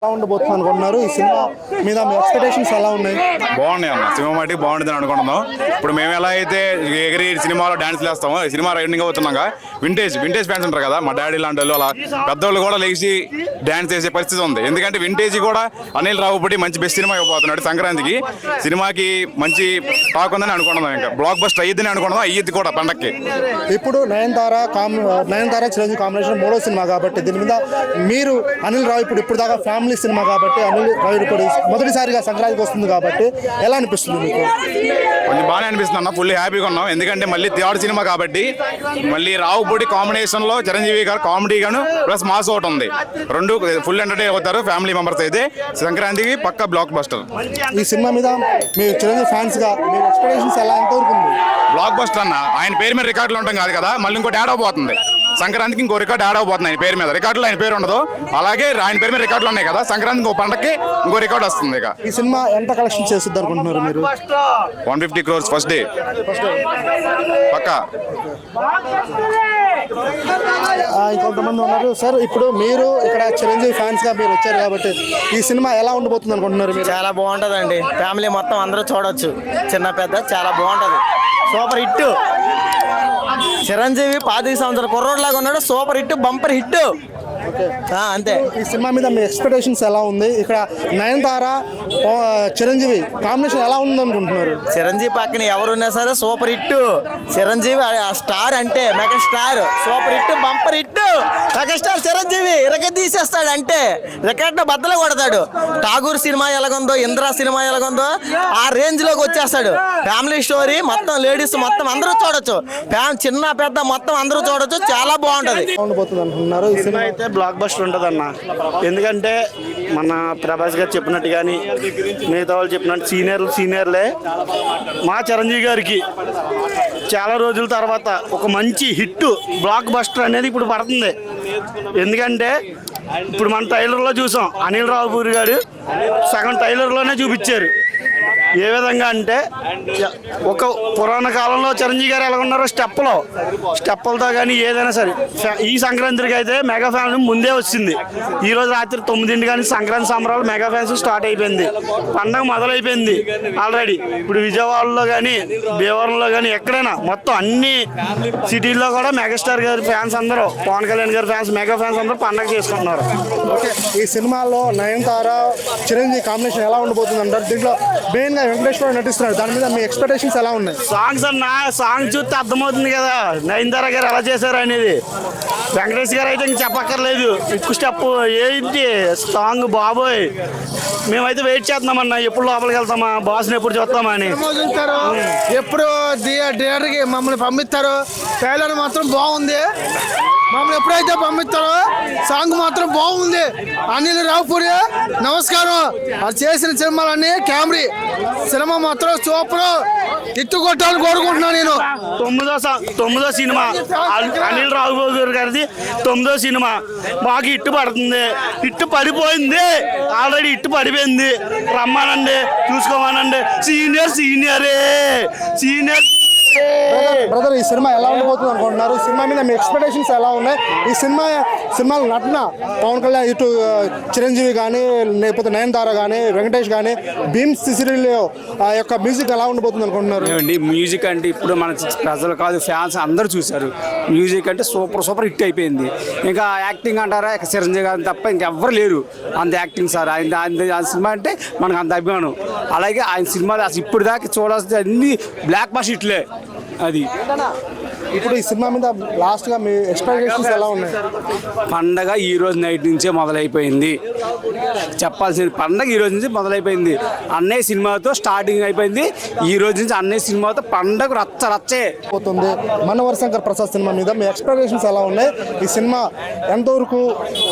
ఎలా ఉండబోతుంది అనుకుంటున్నారు? ఈ సినిమా మీద మీ ఎక్స్పెక్టేషన్స్ ఎలా ఉన్నాయి? బాగున్నాయి అన్న, సినిమా మట్టి బాగుంటుంది అనుకుంటున్నాం. ఇప్పుడు మేము ఎలా అయితే ఎగిరి సినిమాలో డాన్స్ వేస్తామో, ఈ సినిమా రైడింగ్ అవుతున్నాగా వింటేజ్ ఫ్యాన్స్ ఉంటారు కదా, మా డాడీ లాంటి వాళ్ళు, అలా పెద్దవాళ్ళు కూడా లేచి డాన్స్ చేసే పరిస్థితి ఉంది. ఎందుకంటే వింటేజ్ కూడా అనిల్ రావుపూడి మంచి బెస్ట్ సినిమా ఇవ్వబోతున్నాడు సంక్రాంతికి. సినిమాకి మంచి టాక్ ఉందని అనుకుంటున్నాం. ఇంకా బ్లాక్ బస్టర్ అయ్యిద్దని అనుకుంటున్నాం, అయ్యిద్ది కూడా పండక్కి. ఇప్పుడు నయనతార చిరంజీవి కాంబినేషన్ మూడో సినిమా కాబట్టి దీని మీద మీరు అనిల్ రావుపూడి ఇప్పుడు దాకా ఫ్యామిలీ సినిమా కాబట్టి అనిల్ రావుపూడి మొదటిసారిగా సంక్రాంతికి వస్తుంది కాబట్టి ఎలా అనిపిస్తుంది మీకు? కొంచెం బాగానే అనిపిస్తుంది అన్న, ఫుల్ హ్యాపీగా ఉన్నాం. ఎందుకంటే మళ్ళీ థర్డ్ సినిమా కాబట్టి మళ్ళీ రావుపూడి కాంబినేషన్ లో చిరంజీవి గారు కామెడీ గాను ప్లస్ మాస్ ఒకటి ఉంది. రెండు ఫుల్ ఎంటర్టైన్ అవుతారు ఫ్యామిలీ మెంబర్స్ అయితే. సంక్రాంతికి పక్కా బ్లాక్ బస్టర్. ఈ సినిమా మీద మీరు చిరంజీవి ఫ్యాన్స్ గా మీ ఎక్స్పెక్టేషన్స్ ఎలా ఎంతవరకు ఉంది? బ్లాక్ బస్టర్ అన్న, ఆయన పేరు మీద రికార్డులు ఉంటాం కాదు కదా, మళ్ళీ ఇంకోటి యాడ్ అవబోతుంది. సంక్రాంతికి ఇంకో రికార్డు యాడ్ అవబోతుంది. ఆయన పేరు మీద రికార్డులో ఆయన పేరు ఉండదు, అలాగే ఆయన పేరు మీద రికార్డులు ఉన్నాయి కదా, సంక్రాంతికి ఇంకో పండక్కి ఇంకో రికార్డు వస్తుంది. ఇక ఈ సినిమా ఎంత కలెక్షన్ చేస్తుంది అనుకుంటున్నారు మీరు? 150 crores ఫస్ట్ డే పక్కా. ఇంకొంతమంది ఉన్నారు సార్. ఇప్పుడు మీరు ఇక్కడ చిరంజీవి ఫ్యాన్స్ గా మీరు వచ్చారు కాబట్టి ఈ సినిమా ఎలా ఉండబోతుంది అనుకుంటున్నారు మీరు? చాలా బాగుంటుందండి, ఫ్యామిలీ మొత్తం అందరూ చూడొచ్చు, చిన్న పెద్ద చాలా బాగుంటుంది. Super hit. చిరంజీవి 25 సంవత్సరాల కుర్రోడ్లాగా ఉన్నాడు, సూపర్ హిట్, బంపర్ హిట్ అంతే. ఈ సినిమా మీద మీ ఎక్స్పెక్టేషన్స్ ఎలా ఉంది? ఇక్కడ నయనతార చిరంజీవి కాంబినేషన్ ఎలా ఉంది అనుకుంటున్నారు? చిరంజీవి పక్కన ఎవరున్నా సరే సూపర్ హిట్. చిరంజీవి స్టార్ అంటే mega star, super hit, bumper hit. Mega star Chiranjeevi record తీసేస్తాడు, అంటే రికార్డ్ బద్దలు కొడతాడు. ఠాగూర్ సినిమా ఎలాగుందో, ఇంద్రా సినిమా ఎలాగుందో ఆ రేంజ్ లోకి వచ్చేస్తాడు. ఫ్యామిలీ స్టోరీ మొత్తం, లేడీస్ మొత్తం అందరూ చూడొచ్చు, చిన్న పెద్ద మొత్తం అందరూ చూడొచ్చు, చాలా బాగుంటది. అనుకుంటున్నారు ఈ సినిమా అయితే బ్లాక్ బస్టర్ ఉంటుంది అన్న. ఎందుకంటే మన ప్రభాస్ గారు చెప్పినట్టు కానీ మిగతా వాళ్ళు చెప్పినట్టు సీనియర్లే మా చిరంజీవి గారికి చాలా రోజుల తర్వాత ఒక మంచి హిట్ బ్లాక్ బస్టర్ అనేది ఇప్పుడు పడుతుంది. ఎందుకంటే ఇప్పుడు మన ట్రైలర్లో చూసాం, అనిల్ రావుపూడి గారు సగం ట్రైలర్లోనే చూపించారు. ఏ విధంగా అంటే ఒక పురాణ కాలంలో చిరంజీవి గారు ఎలా ఉన్నారో స్టెప్పులతో కానీ ఏదైనా సరే. ఈ సంక్రాంతికి అయితే మెగా ఫ్యాన్ ముందే వచ్చింది. ఈ రోజు రాత్రి 9 కానీ సంక్రాంతి సంబరాలు మెగా ఫ్యాన్స్ స్టార్ట్ అయిపోయింది, పండగ మొదలైపోయింది ఆల్రెడీ. ఇప్పుడు విజయవాడలో కానీ భీమవరంలో కానీ ఎక్కడైనా మొత్తం అన్ని సిటీల్లో కూడా మెగాస్టార్ గారి ఫ్యాన్స్ అందరూ, పవన్ కళ్యాణ్ గారి ఫ్యాన్స్, మెగా ఫ్యాన్స్ అందరూ పండగ చేసుకుంటున్నారు. ఓకే, ఈ సినిమాలో నయనతార చిరంజీవి కాంబినేషన్ ఎలా ఉండబోతుంది అంటారు? దీంట్లో మెయిన్ గా వెంకటేశ్వర నటిస్తున్నాడు, దాని మీద మీ ఎక్స్పెక్టేషన్స్ ఎలా ఉన్నాయి? సాంగ్ చూస్తే అర్థమవుతుంది కదా నయనతార గారు ఎలా చేశారు అనేది. వెంకటేష్ గారు అయితే ఇంక చెప్పక్కర్లేదు, ఎక్కువ స్టెప్ ఏంటి సాంగ్ బాబోయ్. మేమైతే వెయిట్ చేస్తున్నామన్నా, ఎప్పుడు లోపలికి వెళ్తామా, బాస్ని ఎప్పుడు చూస్తామా అని. ఎప్పుడు థియేటర్కి మమ్మల్ని పంపిస్తారు. ట్రైలర్ మాత్రం బాగుంది, మమ్మల్ని ఎప్పుడైతే పంపిస్తారో సాంగ్ మాత్రం బాగుంది. అనిల్ రావుపూడి నమస్కారం, అది చేసిన సినిమాలన్నీ కామెడీ సినిమా మాత్రం సూపర్ హిట్ కొట్టాలని కోరుకుంటున్నాను నేను. 9వ సినిమా అనిల్ రావుపూడి గారిది 9వ సినిమా. మాకు హిట్ పడుతుంది, హిట్ పడిపోయింది ఆల్రెడీ, హిట్ పడిపోయింది. రమ్మానండి, చూసుకోమానండి. సీనియర్ బ్రదర్, ఈ సినిమా ఎలా ఉండబోతుంది అనుకుంటున్నారు? సినిమా మీద మీ ఎక్స్పెక్టేషన్స్ ఎలా ఉన్నాయి? ఈ సినిమాల నటన పవన్ కళ్యాణ్, ఇటు చిరంజీవి కానీ, లేకపోతే నయనతార కానీ, వెంకటేష్ కానీ, భీమ్ సిసిరిలో ఆ యొక్క మ్యూజిక్ ఎలా ఉండబోతుంది అనుకుంటున్నారు? మ్యూజిక్ అంటే ఇప్పుడు మన ప్రజలు కాదు, ఫ్యాన్స్ అందరూ చూశారు. మ్యూజిక్ అంటే సూపర్ హిట్ అయిపోయింది. ఇంకా యాక్టింగ్ అంటారా, చిరంజీవి గారిని తప్ప ఇంకెవ్వరు లేరు అంత యాక్టింగ్ సార్. ఆయన సినిమా అంటే మనకు అంత అభిమానం. అలాగే ఆయన సినిమాలు అసలు ఇప్పుడు దాకా చూడాల్సింది అన్ని బ్లాక్ బస్టర్ హిట్లే. అది ఇప్పుడు ఈ సినిమా మీద లాస్ట్ గా మీ ఎక్స్పెక్టేషన్స్ ఎలా ఉన్నాయి? పండగ ఈ రోజు నైట్ నుంచే మొదలైపోయింది. చెప్పాల్సింది పండగ ఈ రోజు నుంచి మొదలైపోయింది. అన్నయ్య సినిమాతో స్టార్టింగ్ అయిపోయింది. ఈ రోజు నుంచి అన్నయ్య సినిమాతో పండగ రచ్చే పోతుంది. మనవర్ శంకర్ ప్రసాద్ సినిమా మీద మీ ఎక్స్పెక్టేషన్స్ ఎలా ఉన్నాయి? ఈ సినిమా ఎంతవరకు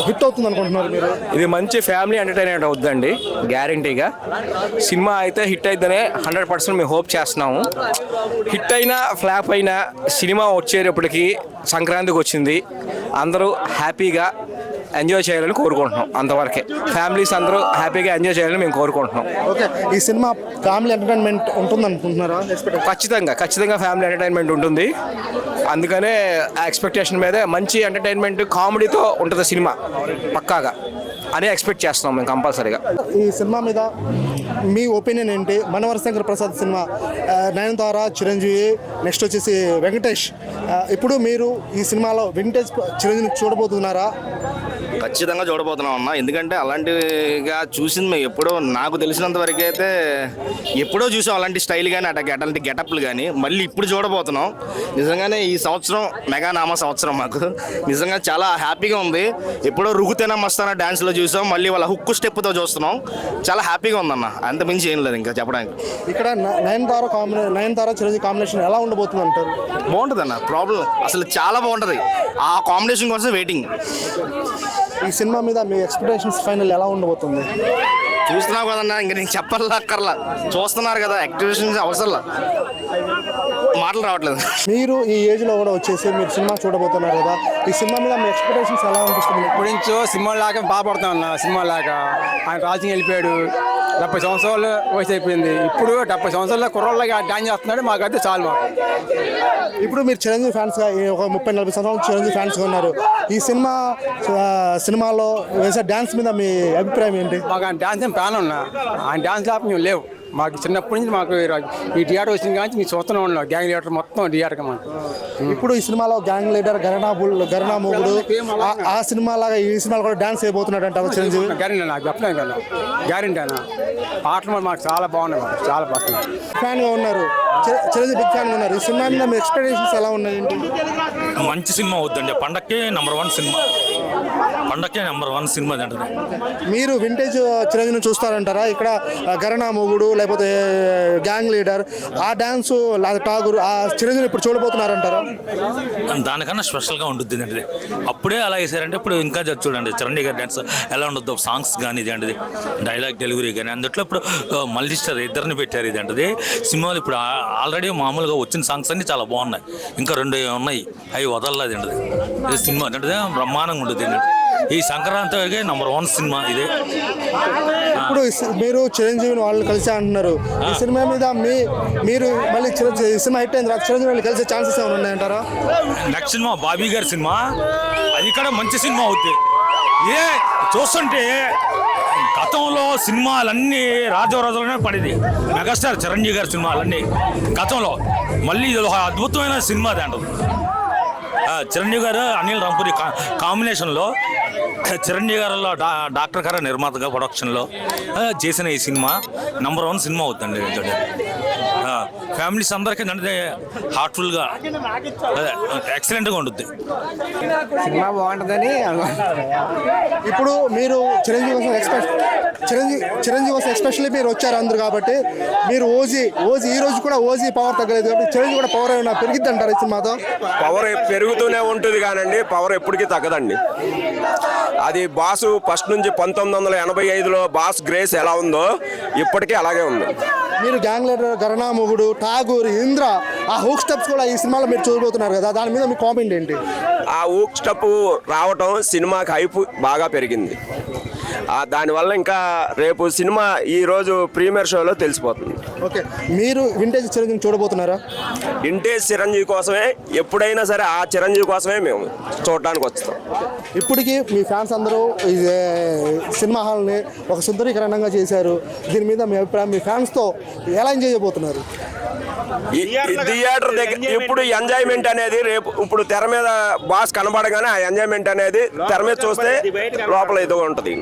హిట్ అవుతుంది అనుకుంటున్నారు మీరు? ఇది మంచి ఫ్యామిలీ ఎంటర్టైన్మెంట్ అవుతుందండి గ్యారంటీగా. సినిమా అయితే హిట్ అయితేనే 100% మేము హోప్ చేస్తున్నాము. హిట్ అయినా ఫ్లాప్ అయినా సినిమా వచ్చేటప్పటికి సంక్రాంతికి వచ్చింది, అందరూ హ్యాపీగా ఎంజాయ్ చేయాలని కోరుకుంటున్నాం. అంతవరకే ఫ్యామిలీస్ అందరూ హ్యాపీగా ఎంజాయ్ చేయాలని మేము కోరుకుంటున్నాం. ఓకే, ఈ సినిమా ఫ్యామిలీ ఎంటర్టైన్మెంట్ ఉంటుంది అనుకుంటున్నారా? ఖచ్చితంగా ఫ్యామిలీ ఎంటర్టైన్మెంట్ ఉంటుంది. అందుకనే ఆ ఎక్స్పెక్టేషన్ మీదే మంచి ఎంటర్టైన్మెంట్ కామెడీతో ఉంటుంది సినిమా పక్కాగా. అని ఎక్స్పెక్ట్ చేస్తున్నాం మేము కంపల్సరీగా. ఈ సినిమా మీద మీ ఒపీనియన్ ఏంటి? మనవర శంకర్ ప్రసాద్ సినిమా, నయనతార, చిరంజీవి, నెక్స్ట్ వచ్చేసి వెంకటేష్. ఇప్పుడు మీరు ఈ సినిమాలో వింటేజ్ చిరంజీవిని చూడబోతున్నారా? ఖచ్చితంగా చూడబోతున్నాం అన్న. ఎందుకంటే అలాంటిగా చూసింది మేము ఎప్పుడో, నాకు తెలిసినంత వరకు అయితే ఎప్పుడో చూసాం అలాంటి స్టైల్ కానీ అలాంటి గెటప్లు కానీ. మళ్ళీ ఇప్పుడు చూడబోతున్నాం. నిజంగానే ఈ సంవత్సరం మెగానామా సంవత్సరం మాకు నిజంగా చాలా హ్యాపీగా ఉంది. ఎప్పుడో రుగుతేనా మస్తానా డ్యాన్స్లో చూసాం, మళ్ళీ వాళ్ళ హుక్కు స్టెప్తో చూస్తున్నాం. చాలా హ్యాపీగా ఉందన్న, అంత మించి ఏం లేదు ఇంకా చెప్పడానికి. ఇక్కడ నయనతార చిరంజీవి కాంబినేషన్ ఎలా ఉండబోతుంది అంటారు? బాగుంటుంది అన్న, ప్రాబ్లం అసలు చాలా బాగుంటుంది. ఆ కాంబినేషన్ కోసం వెయిటింగ్. ఈ సినిమా మీద మీ ఎక్స్పెక్టేషన్స్ ఫైనల్ ఎలా ఉండబోతుంది? చూస్తున్నావు కదన్నా, ఇంక నేను చెప్పాలా అక్కర్లా, చూస్తున్నారు కదా, యాక్టివేషన్స్ అవసరంలా, మాటలు రావట్లేదు. మీరు ఈ ఏజ్లో కూడా వచ్చేసి మీరు సినిమా చూడబోతున్నారు కదా, ఈ సినిమా మీద మీ ఎక్స్పెక్టేషన్స్ ఎలా అనిపిస్తుంది? ఇప్పటి నుంచో సినిమా లాగా బాధపడతా ఉన్నా. సినిమా లాగా ఆయన రాజ్యం వెళ్ళిపోయాడు, 70 సంవత్సరాలు వయసు అయిపోయింది. ఇప్పుడు 70 సంవత్సరాల కుర్రోళ్ళగా డాన్స్ చేస్తున్నాడు. మాకైతే చాలు. మాకు ఇప్పుడు మీరు చిరంజీవి ఫ్యాన్స్గా ఒక 30-40 సంవత్సరాలు చిరంజీవి ఫ్యాన్స్గా ఉన్నారు. ఈ సినిమాలో వేసే డ్యాన్స్ మీద మీ అభిప్రాయం ఏంటి? మాకు ఆయన డాన్స్ ఏం ప్లాన్ ఉన్నా, ఆయన డాన్స్ లేకపోతే మేము లేవు. మాకు చిన్నప్పటి నుంచి మాకు ఈ థియేటర్ వచ్చిన కానీ మేము చూస్తూనే ఉన్నాం. గ్యాంగ్ లీడర్ మొత్తం థియేటర్గా మాకు. ఇప్పుడు ఈ సినిమాలో గ్యాంగ్ లీడర్ గరణా మొగుడు ఆ సినిమా లాగా ఈ సినిమాలో కూడా డాన్స్ అయిపోతున్నాడు అంటారు చిరంజీవి. గ్యారెంటీ నాకు చెప్పలేదు కదా, గ్యారెంటీ అన్న. పాటలు మాకు చాలా బాగున్నాయి, మాకు చాలా బాగున్నాయి. ఫ్యాన్గా ఉన్నారు, చిరంజీవి బిగ్ ఫ్యాన్గా ఉన్నారు. ఈ సినిమా మీద మీ ఎక్స్పెక్టేషన్స్ ఎలా ఉన్నాయి? మంచి సినిమా అవుతుందండి. పండక్కే #1 సినిమా, పండక్కే #1 సినిమా అంటే. మీరు వింటేజ్ చిరంజీవిని చూస్తారంటారా? ఇక్కడ గరణా మొగుడు లేకపోతే గ్యాంగ్ లీడర్ ఆ డాన్స్ ఠాగూర్ ఆ చిరంజీవిని ఇప్పుడు చూడబోతున్నారంటారా? దానికన్నా స్పెషల్గా ఉంటుంది అండి. అప్పుడే అలా వేసారంటే ఇప్పుడు ఇంకా చూడండి చిరంజీవి గారి డ్యాన్స్ ఎలా ఉండదు. సాంగ్స్ కానీ ఇది అంటే డైలాగ్ డెలివరీ కానీ అందుట్లో ఇప్పుడు మల్టీస్టార్ ఇద్దరిని పెట్టారు. ఇది అంటే సినిమాలు ఇప్పుడు ఆల్రెడీ మామూలుగా వచ్చిన సాంగ్స్ అన్ని చాలా బాగున్నాయి. ఇంకా 2 ఉన్నాయి, అవి వదలలేదు అండి. ఇది సినిమా అంటే బ్రహ్మాండంగా ఉంటుంది ఏంటంటే. ఈ సంక్రాంతికి #1 సినిమా ఇదే. ఇప్పుడు మీరు చిరంజీవిని వాళ్ళు కలిసి అంటున్నారు. ఈ సినిమా మీద మీరు మళ్ళీ ఈ సినిమా హిట్ అయిన తర్వాత చిరంజీవి వాళ్ళు కలిసే ఛాన్సెస్ ఏమైనా ఉన్నాయంటారా? నెక్స్ట్ సినిమా బాబీ గారి సినిమా, అది కూడా మంచి సినిమా అవుతుంది. ఏ చూస్తుంటే గతంలో సినిమాలన్నీ రాజవరాజులోనే పడేది. మెగాస్టార్ చిరంజీవి గారి సినిమాలన్నీ గతంలో, మళ్ళీ ఇది ఒక అద్భుతమైన సినిమా. దాంట్లో చిరంజీవి గారు అనిల్ రాంపూరి కాంబినేషన్లో చిరంజీవి గారిలో డాక్టర్ గారు నిర్మాతగా ప్రొడక్షన్లో చేసిన ఈ సినిమా #1 సినిమా అవుతుందండి. ఫ్యామిలీస్ అందరికీ అంటే హార్ట్ఫుల్గా ఎక్సలెంట్గా ఉంటుంది. సినిమా బాగుంటుందని. ఇప్పుడు మీరు చిరంజీవి కోసం ఎస్పెషల్లీ మీరు వచ్చారు అందరు కాబట్టి, మీరు ఓజీ ఈ రోజు కూడా ఓజీ పవర్ తగ్గలేదు కాబట్టి చిరంజీవి కూడా పవర్ ఏమైనా పెరిగిద్ది అంటారు ఈ సినిమాతో? పవర్ పెరుగుతూనే ఉంటుంది కానండి, పవర్ ఎప్పటికీ తగ్గదండి. అది బాసు ఫస్ట్ నుంచి 1985లో బాస్ గ్రేస్ ఎలా ఉందో ఇప్పటికీ అలాగే ఉంది. మీరు గ్యాంగ్ లీడర్ గరణా మొగుడు ఠాగూర్ ఇంద్ర ఆ హూక్ స్టెప్స్ కూడా ఈ సినిమాలో మీరు చూడబోతున్నారు కదా, దాని మీద మీ కామెంట్ ఏంటి? ఆ హూక్ స్టెప్ రావటం సినిమాకి హైప్ బాగా పెరిగింది. దానివల్ల ఇంకా రేపు సినిమా ఈరోజు ప్రీమియర్ షోలో తెలిసిపోతుంది. ఓకే, మీరు వింటేజ్ చిరంజీవి చూడబోతున్నారా? వింటేజ్ చిరంజీవి కోసమే, ఎప్పుడైనా సరే ఆ చిరంజీవి కోసమే మేము చూడడానికి వస్తాం. ఇప్పటికీ మీ ఫ్యాన్స్ అందరూ ఈ సినిమా హాల్ని ఒక సుందరీకరణంగా చేశారు. దీని మీద మీ అభిప్రాయం, మీ ఫ్యాన్స్తో ఎలా ఎంజాయ్ చేయబోతున్నారు? థియేటర్ దగ్గర ఇప్పుడు ఎంజాయ్మెంట్ అనేది రేపు ఇప్పుడు తెర మీద బాస్ కనబడగానే ఆ ఎంజాయ్మెంట్ అనేది తెర మీద చూస్తే లోపల ఏదో ఉంటుంది.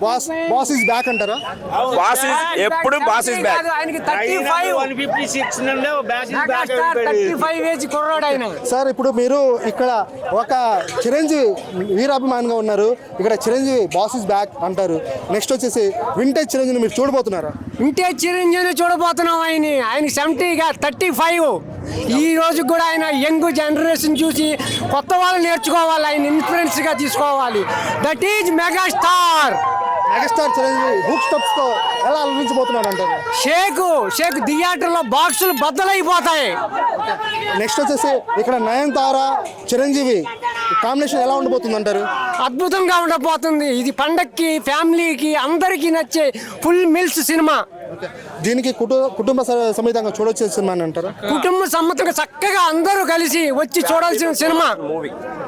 బాస్ ఇస్ బ్యాక్ అంటారా? బాస్ ఇస్ ఎప్పుడు బాస్ ఇస్ బ్యాక్. సార్ ఇప్పుడు మీరు ఇక్కడ ఒక చిరంజీవి వీరాభిమానిగా ఉన్నారు, ఇక్కడ చిరంజీవి బాస్ ఇస్ బ్యాక్ అంటారు. నెక్స్ట్ వచ్చేసి వింటేజ్ చిరంజీవి మీరు చూడబోతున్నారా? వింటేజ్ చిరంజీవిని చూడబోతున్నాం. ఆయన 35 ఈ రోజు కూడా ఆయన యంగ్ జనరేషన్ చూసి కొత్త వాళ్ళు నేర్చుకోవాలి, ఆయన ఇన్ఫ్లుయెన్స్గా తీసుకోవాలి. That is megastar Chiranjeevi hook steps తో ఎలా అలరించబోతున్నాడు అంటారు? షేక్ థియేటర్లో బాక్సులు బద్దలైపోతాయి. నెక్స్ట్ వచ్చేసి ఇక్కడ నయనతార చిరంజీవి కాంబినేషన్ ఎలా ఉండబోతుంది అంటారు? అద్భుతంగా ఉండబోతుంది. ఇది పండక్కి ఫ్యామిలీకి అందరికీ నచ్చే ఫుల్ మిల్స్ సినిమా. దీనికి కుటుంబ సమేతంగా చూడొచ్చే సినిమా అని అంటారు? కుటుంబ సమ్మతంగా చక్కగా అందరూ కలిసి వచ్చి చూడాల్సిన సినిమా.